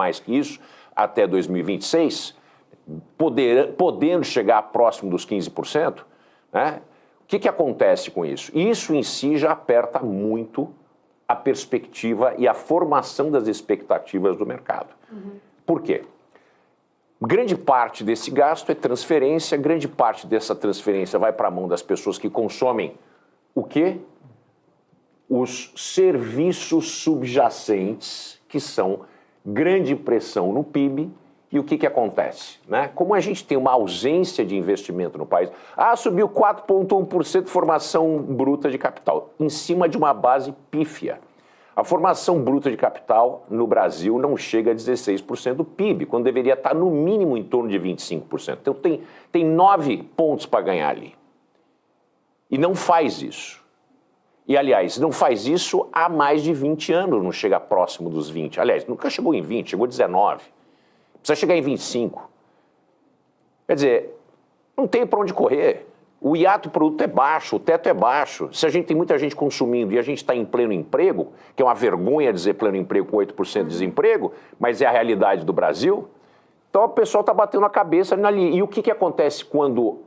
mais que isso, até 2026, podendo chegar próximo dos 15%, né? O que acontece com isso? Isso em si já aperta muito a perspectiva e a formação das expectativas do mercado. Por quê? Grande parte desse gasto é transferência, grande parte dessa transferência vai para a mão das pessoas que consomem o quê? Os serviços subjacentes, que são grande pressão no PIB. E o que acontece? Né? Como a gente tem uma ausência de investimento no país, subiu 4,1% de formação bruta de capital, em cima de uma base pífia. A formação bruta de capital no Brasil não chega a 16% do PIB, quando deveria estar no mínimo em torno de 25%. Então tem 9 pontos para ganhar ali. E não faz isso. E, aliás, não faz isso há mais de 20 anos, não chega próximo dos 20. Aliás, nunca chegou em 20, chegou a 19. Precisa chegar em 25. Quer dizer, não tem para onde correr. O hiato produto é baixo, o teto é baixo. Se a gente tem muita gente consumindo e a gente está em pleno emprego, que é uma vergonha dizer pleno emprego com 8% de desemprego, mas é a realidade do Brasil, então o pessoal está batendo a cabeça ali. E o que acontece quando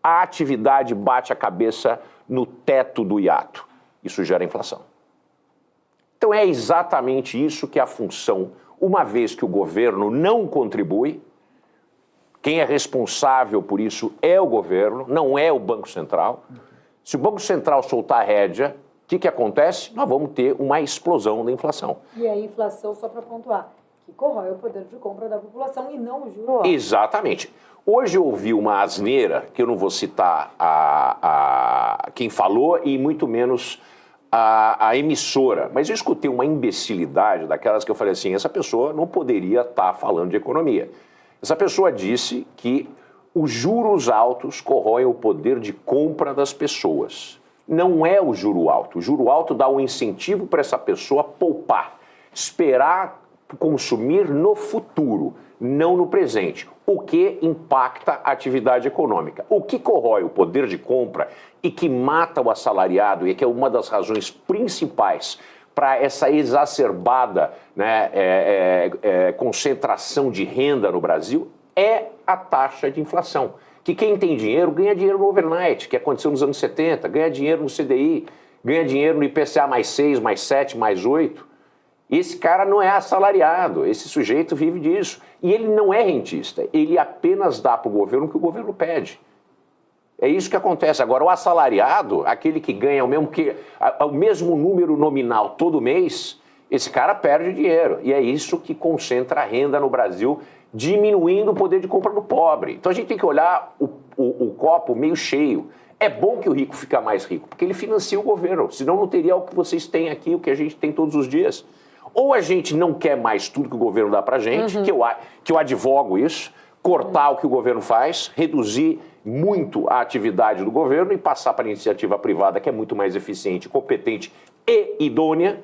a atividade bate a cabeça no teto do hiato? Isso gera inflação. Então é exatamente isso que é a função. Uma vez que o governo não contribui, quem é responsável por isso é o governo, não é o Banco Central. Se o Banco Central soltar a rédea, o que acontece? Nós vamos ter uma explosão da inflação. E a inflação, só para pontuar, que corrói o poder de compra da população e não o juro alto. Exatamente. Hoje eu ouvi uma asneira, que eu não vou citar quem falou e muito menos a emissora, mas eu escutei uma imbecilidade daquelas que eu falei assim, essa pessoa não poderia estar falando de economia. Essa pessoa disse que os juros altos corroem o poder de compra das pessoas. Não é o juro alto. O juro alto dá um incentivo para essa pessoa poupar, esperar consumir no futuro, não no presente, o que impacta a atividade econômica. O que corrói o poder de compra e que mata o assalariado, e que é uma das razões principais para essa exacerbada, né, concentração de renda no Brasil, é a taxa de inflação. Que quem tem dinheiro, ganha dinheiro no overnight, que aconteceu nos anos 70, ganha dinheiro no CDI, ganha dinheiro no IPCA mais 6, mais 7, mais 8. Esse cara não é assalariado, esse sujeito vive disso. E ele não é rentista, ele apenas dá para o governo o que o governo pede. É isso que acontece. Agora, o assalariado, aquele que ganha o mesmo número nominal todo mês, esse cara perde dinheiro. E é isso que concentra a renda no Brasil, diminuindo o poder de compra do pobre. Então a gente tem que olhar o copo meio cheio. É bom que o rico fica mais rico, porque ele financia o governo, senão não teria o que vocês têm aqui, o que a gente tem todos os dias. Ou a gente não quer mais tudo que o governo dá pra gente, que eu advogo isso, cortar o que o governo faz, reduzir muito a atividade do governo e passar para a iniciativa privada, que é muito mais eficiente, competente e idônea,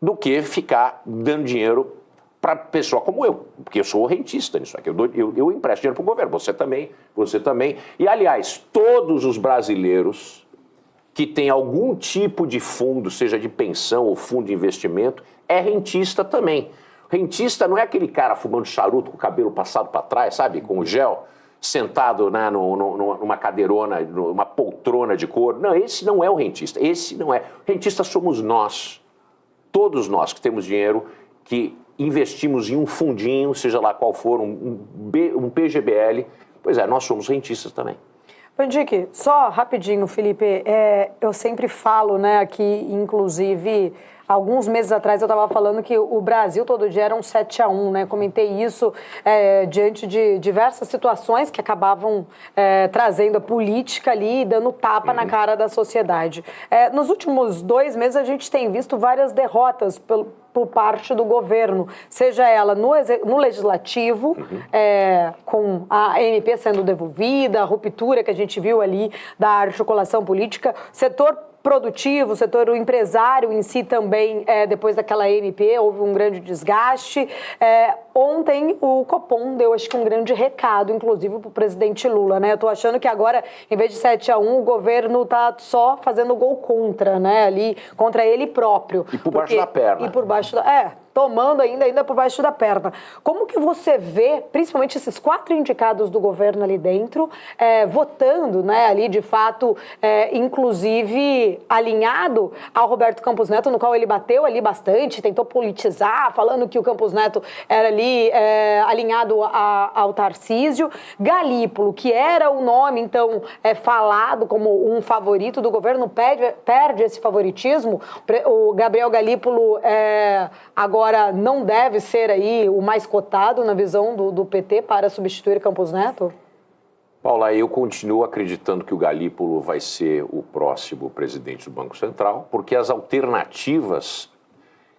do que ficar dando dinheiro para pessoa como eu, porque eu sou rentista nisso aqui, eu empresto dinheiro para o governo, você também. E, aliás, todos os brasileiros que tem algum tipo de fundo, seja de pensão ou fundo de investimento, é rentista também. Rentista não é aquele cara fumando charuto com o cabelo passado para trás, sabe, com o gel, sentado, né, numa cadeirona, numa poltrona de couro. Não, esse não é o rentista, esse não é. Rentista somos nós, todos nós que temos dinheiro, que investimos em um fundinho, seja lá qual for, um PGBL, pois é, nós somos rentistas também. Pandique, só rapidinho, Felipe, eu sempre falo, né, aqui, inclusive, alguns meses atrás eu estava falando que o Brasil todo dia era um 7-1, né, comentei isso diante de diversas situações que acabavam trazendo a política ali e dando tapa na cara da sociedade. Nos últimos 2 meses a gente tem visto várias derrotas por parte do governo, seja ela no legislativo, com a MP sendo devolvida, a ruptura que a gente viu ali da articulação política, setor produtivo, o setor empresário em si também, depois daquela MP, houve um grande desgaste. Ontem o Copom deu, acho que um grande recado, inclusive para o presidente Lula, né? Eu tô achando que agora, em vez de 7-1, o governo tá só fazendo gol contra, né? Ali, contra ele próprio. E por baixo da perna. E por baixo da... tomando ainda por baixo da perna. Como que você vê, principalmente esses 4 indicados do governo ali dentro, votando, né, ali de fato, inclusive alinhado ao Roberto Campos Neto, no qual ele bateu ali bastante, tentou politizar, falando que o Campos Neto era ali alinhado ao Tarcísio. Galípolo, que era o nome, então, falado como um favorito do governo, perde esse favoritismo. O Gabriel Galípolo agora não deve ser aí o mais cotado na visão do PT para substituir Campos Neto? Paula, eu continuo acreditando que o Galípolo vai ser o próximo presidente do Banco Central, porque as alternativas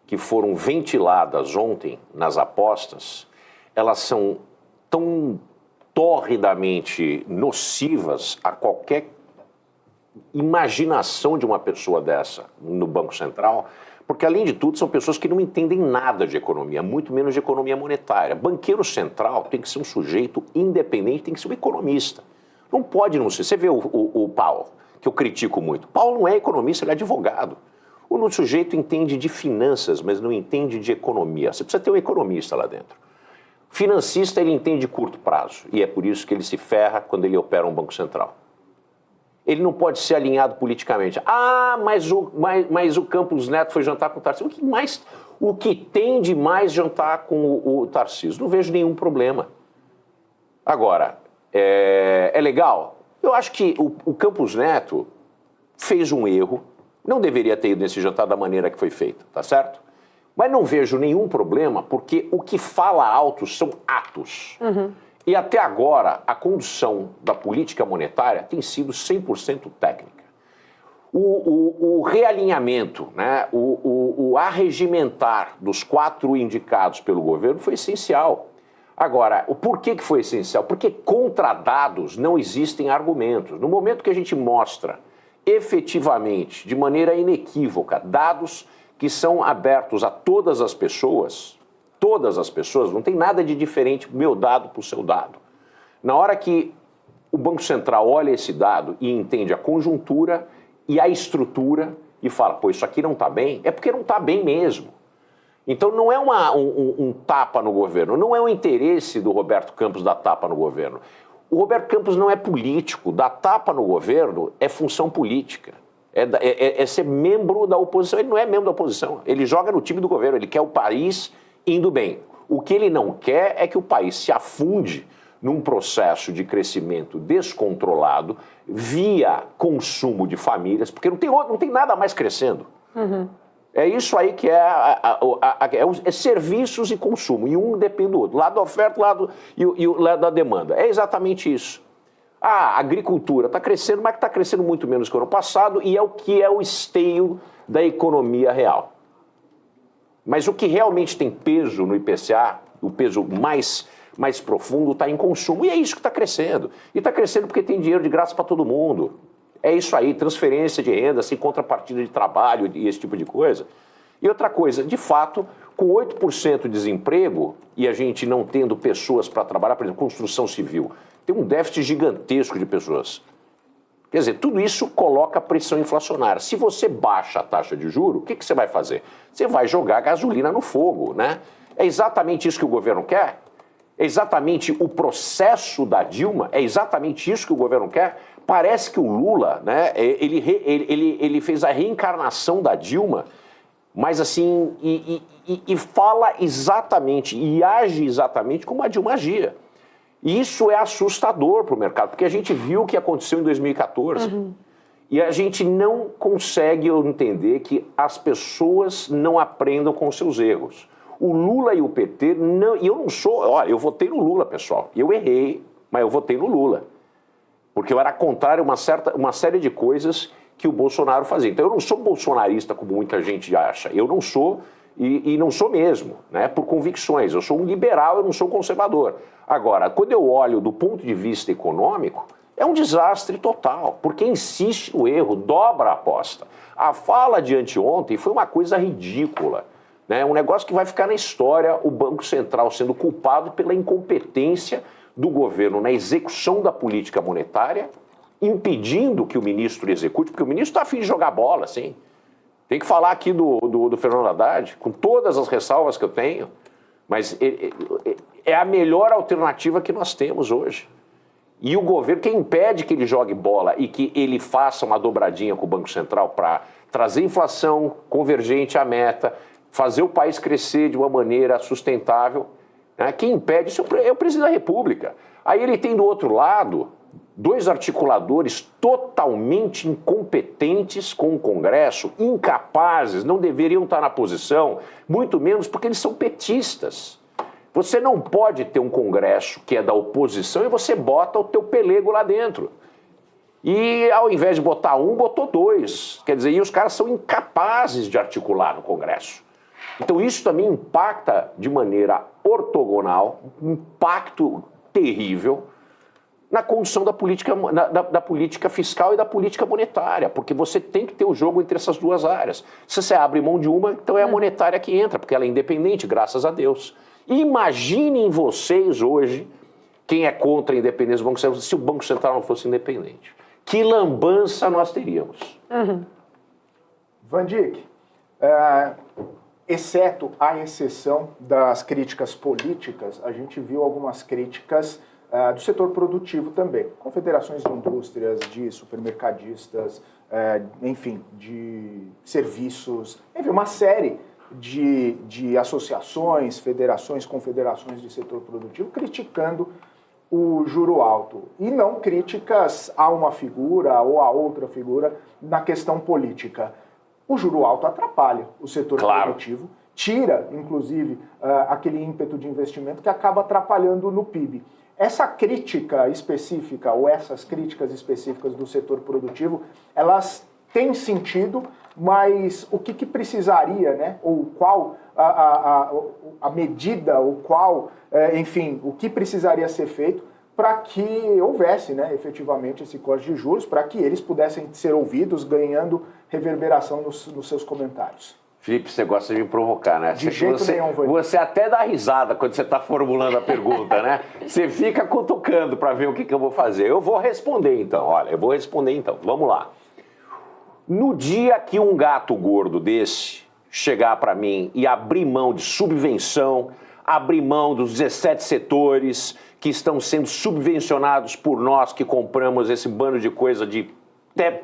que foram ventiladas ontem nas apostas, elas são tão torridamente nocivas a qualquer imaginação de uma pessoa dessa no Banco Central, porque, além de tudo, são pessoas que não entendem nada de economia, muito menos de economia monetária. Banqueiro central tem que ser um sujeito independente, tem que ser um economista. Não pode não ser. Você vê o Powell, que eu critico muito. Powell não é economista, ele é advogado. O sujeito entende de finanças, mas não entende de economia. Você precisa ter um economista lá dentro. Financista, ele entende de curto prazo, e é por isso que ele se ferra quando ele opera um banco central. Ele não pode ser alinhado politicamente. Mas o Campos Neto foi jantar com o Tarcísio. O que tem de mais jantar com o Tarcísio? Não vejo nenhum problema. Agora, é legal? Eu acho que o Campos Neto fez um erro, não deveria ter ido nesse jantar da maneira que foi feita, tá certo? Mas não vejo nenhum problema, porque o que fala alto são atos. Uhum. E até agora, a condução da política monetária tem sido 100% técnica. O realinhamento, né, o arregimentar dos 4 indicados pelo governo foi essencial. Agora, por que foi essencial? Porque contra dados não existem argumentos. No momento que a gente mostra efetivamente, de maneira inequívoca, dados que são abertos a todas as pessoas, não tem nada de diferente o meu dado para o seu dado. Na hora que o Banco Central olha esse dado e entende a conjuntura e a estrutura e fala, pô, isso aqui não está bem, é porque não está bem mesmo. Então não é um tapa no governo, não é o interesse do Roberto Campos dar tapa no governo. O Roberto Campos não é político, dar tapa no governo é função política. É ser membro da oposição. Ele não é membro da oposição, ele joga no time do governo, ele quer o país indo bem. O que ele não quer é que o país se afunde num processo de crescimento descontrolado via consumo de famílias, porque não tem nada mais crescendo. Uhum. É isso aí que é serviços e consumo, e um depende do outro, lado da oferta e o lado da demanda. É exatamente isso. A agricultura está crescendo, mas está crescendo muito menos que o ano passado, e é o que é o esteio da economia real. Mas o que realmente tem peso no IPCA, o peso mais profundo, está em consumo. E é isso que está crescendo. E está crescendo porque tem dinheiro de graça para todo mundo. É isso aí, transferência de renda, sem contrapartida de trabalho e esse tipo de coisa. E outra coisa, de fato, com 8% de desemprego e a gente não tendo pessoas para trabalhar, por exemplo, construção civil, tem um déficit gigantesco de pessoas. Quer dizer, tudo isso coloca pressão inflacionária. Se você baixa a taxa de juros, o que você vai fazer? Você vai jogar gasolina no fogo, né? É exatamente isso que o governo quer? É exatamente o processo da Dilma? É exatamente isso que o governo quer? Parece que o Lula, né, ele fez a reencarnação da Dilma, mas assim, e fala exatamente, e age exatamente como a Dilma agia. E isso é assustador para o mercado, porque a gente viu o que aconteceu em 2014. Uhum. E a gente não consegue entender que as pessoas não aprendam com seus erros. O Lula e o PT, não, e eu não sou... Olha, eu votei no Lula, pessoal. Eu errei, mas eu votei no Lula. Porque eu era contrário a uma série de coisas que o Bolsonaro fazia. Então eu não sou bolsonarista, como muita gente acha. Eu não sou... E não sou mesmo, né, por convicções. Eu sou um liberal, eu não sou um conservador. Agora, quando eu olho do ponto de vista econômico, é um desastre total, porque insiste no erro, dobra a aposta. A fala de anteontem foi uma coisa ridícula, né, um negócio que vai ficar na história, o Banco Central sendo culpado pela incompetência do governo na execução da política monetária, impedindo que o ministro execute, porque o ministro está a fim de jogar bola, sim. Tem que falar aqui do Fernando Haddad, com todas as ressalvas que eu tenho, mas é a melhor alternativa que nós temos hoje. E o governo, quem impede que ele jogue bola e que ele faça uma dobradinha com o Banco Central para trazer inflação convergente à meta, fazer o país crescer de uma maneira sustentável, né? Quem impede isso é o presidente da República. Aí ele tem do outro lado 2 articuladores totalmente incompetentes com o Congresso, incapazes, não deveriam estar na posição, muito menos porque eles são petistas. Você não pode ter um Congresso que é da oposição e você bota o teu pelego lá dentro. E ao invés de botar um, botou 2. Quer dizer, e os caras são incapazes de articular no Congresso. Então isso também impacta de maneira ortogonal, um impacto terrível na condução da política fiscal e da política monetária, porque você tem que ter o jogo entre essas 2 áreas. Se você abre mão de uma, então é a monetária que entra, porque ela é independente, graças a Deus. Imaginem vocês hoje, quem é contra a independência do Banco Central, se o Banco Central não fosse independente. Que lambança nós teríamos. Van Dijk, exceto a exceção das críticas políticas, a gente viu algumas críticas do setor produtivo também, confederações de indústrias, de supermercadistas, enfim, de serviços, enfim, uma série de associações, federações, confederações de setor produtivo criticando o juro alto. E não críticas a uma figura ou a outra figura na questão política. O juro alto atrapalha o setor produtivo, tira, inclusive, aquele ímpeto de investimento que acaba atrapalhando no PIB. Essa crítica específica, ou essas críticas específicas do setor produtivo, elas têm sentido, mas o que precisaria, né? Ou qual a medida, ou qual, enfim, o que precisaria ser feito para que houvesse, né, efetivamente esse corte de juros, para que eles pudessem ser ouvidos, ganhando reverberação nos seus comentários. Felipe, você gosta de me provocar, né? De jeito nenhum, você até dá risada quando você está formulando a pergunta, né? Você fica cutucando para ver o que eu vou fazer. Eu vou responder então, vamos lá. No dia que um gato gordo desse chegar para mim e abrir mão de subvenção, abrir mão dos 17 setores que estão sendo subvencionados por nós que compramos esse bando de coisa de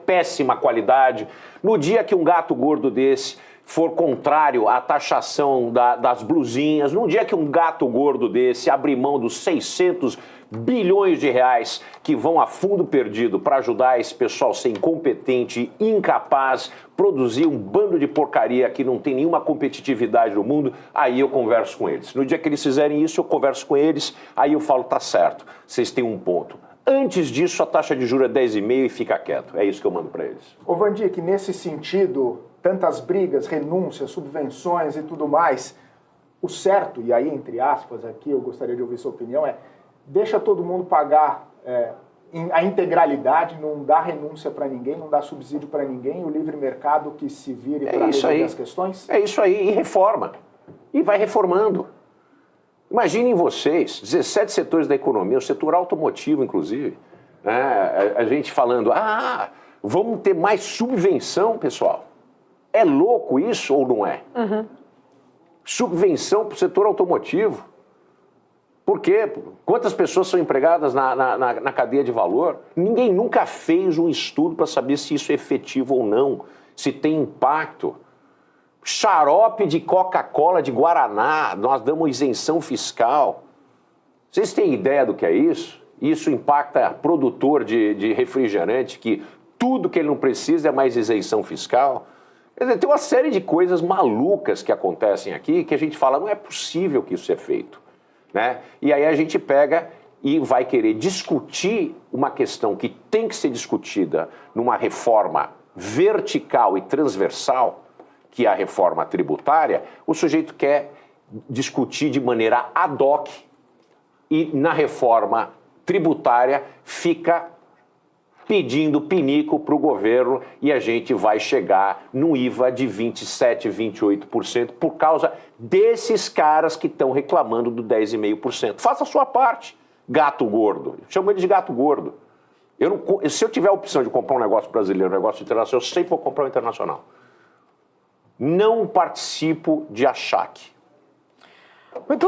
péssima qualidade, no dia que um gato gordo desse for contrário à taxação das blusinhas, num dia que um gato gordo desse abrir mão dos 600 bilhões de reais que vão a fundo perdido para ajudar esse pessoal a ser incompetente, incapaz, produzir um bando de porcaria que não tem nenhuma competitividade no mundo, aí eu converso com eles. No dia que eles fizerem isso, eu converso com eles, aí eu falo, tá certo, vocês têm um ponto. Antes disso, a taxa de juros é 10,5% e fica quieto. É isso que eu mando para eles. Ô Van Dijk, nesse sentido, tantas brigas, renúncias, subvenções e tudo mais, o certo, e aí entre aspas aqui eu gostaria de ouvir sua opinião, deixa todo mundo pagar a integralidade, não dá renúncia para ninguém, não dá subsídio para ninguém, o livre mercado que se vire para resolver as questões? É isso aí, e reforma. E vai reformando. Imaginem vocês, 17 setores da economia, o setor automotivo, inclusive, né? A gente falando, vamos ter mais subvenção, pessoal. É louco isso ou não é? Subvenção para o setor automotivo. Por quê? Quantas pessoas são empregadas na cadeia de valor? Ninguém nunca fez um estudo para saber se isso é efetivo ou não, se tem impacto. Xarope de Coca-Cola, de Guaraná, nós damos isenção fiscal. Vocês têm ideia do que é isso? Isso impacta produtor de refrigerante, que tudo que ele não precisa é mais isenção fiscal. Quer dizer, tem uma série de coisas malucas que acontecem aqui que a gente fala, não é possível que isso é feito, né? E aí a gente pega e vai querer discutir uma questão que tem que ser discutida numa reforma vertical e transversal, que é a reforma tributária, o sujeito quer discutir de maneira ad hoc e na reforma tributária fica pedindo pinico para o governo e a gente vai chegar no IVA de 27%, 28% por causa desses caras que estão reclamando do 10,5%. Faça a sua parte, gato gordo. Chamo ele de gato gordo. Se eu tiver a opção de comprar um negócio brasileiro, um negócio internacional, eu sempre vou comprar um internacional. Não participo de achaque. Muito